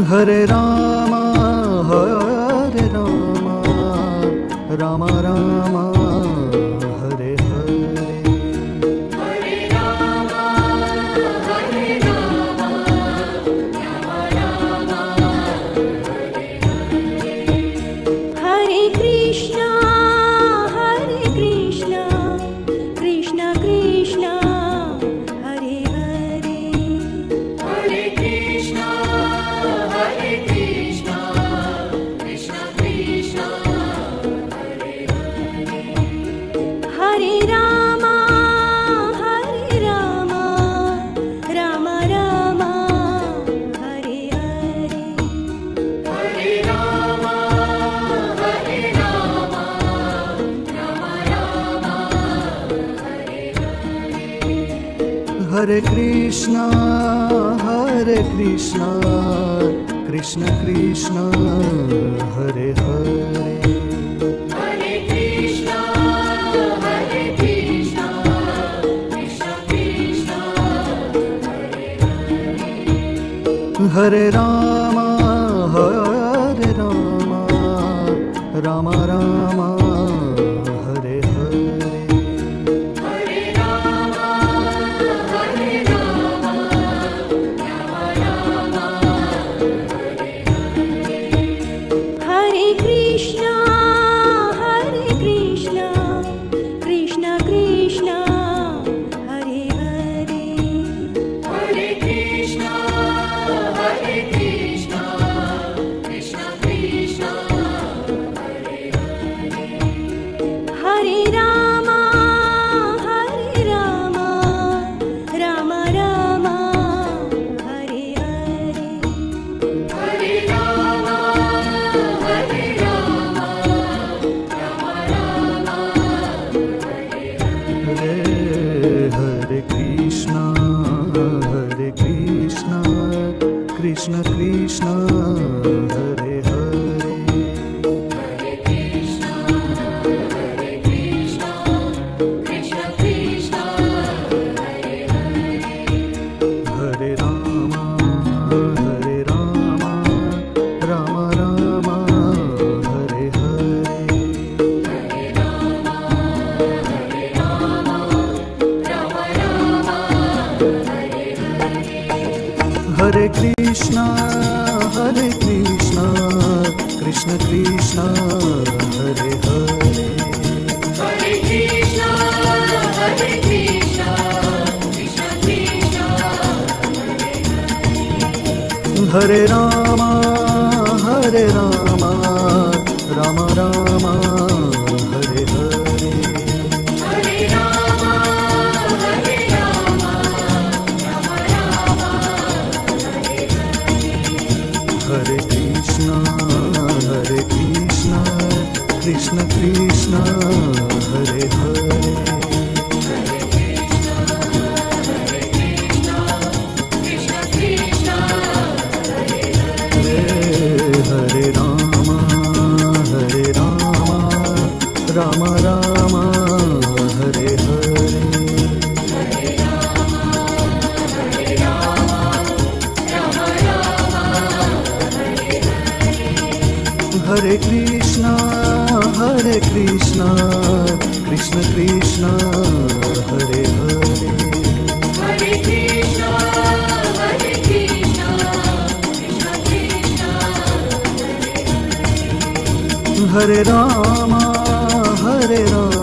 Hare Ram Ram Ram Hare Hare. Hare Krishna Krishna Krishna Hare Hare. Hare Krishna Krishna Krishna Hare Hare. Hare Ram Ram Ram Hare Hare. Hare Ram Ram Ram Hare Hare. Hare Krishna Krishna Krishna Hare Hare. Hare Krishna Krishna Krishna Hare Hare. Hare Ram Ram Ram Hare Hare. Hare Ram Ram Hare Hare. Hare Krishna Krishna Krishna Hare Hare. Hare Krishna Krishna Krishna Hare Hare. Hare Ram Ram Ram Hare Hare. Hare Ram Ram Hare Hare. Hare Krishna Krishna Krishna Hare Hare. Hare Krishna Krishna Krishna Hare Hare. Hare Ram Ram Ram Hare Hare. Hare Ram Ram Hare Hare. Hare Krishna Krishna Krishna Hare Hare. Hare Krishna Krishna Krishna Hare Ram Ram Ram Hare Hare. Hare Ram Ram Hare Hare. Hare Krishna Krishna Krishna Hare Hare. Hare Krishna Krishna Krishna Hare Hare. Hare Ram Ram Ram Hare Hare. Hare Ram Ram Hare Hare. Hare Krishna Krishna Krishna Hare Hare. Hare Krishna Krishna Krishna Hare Ram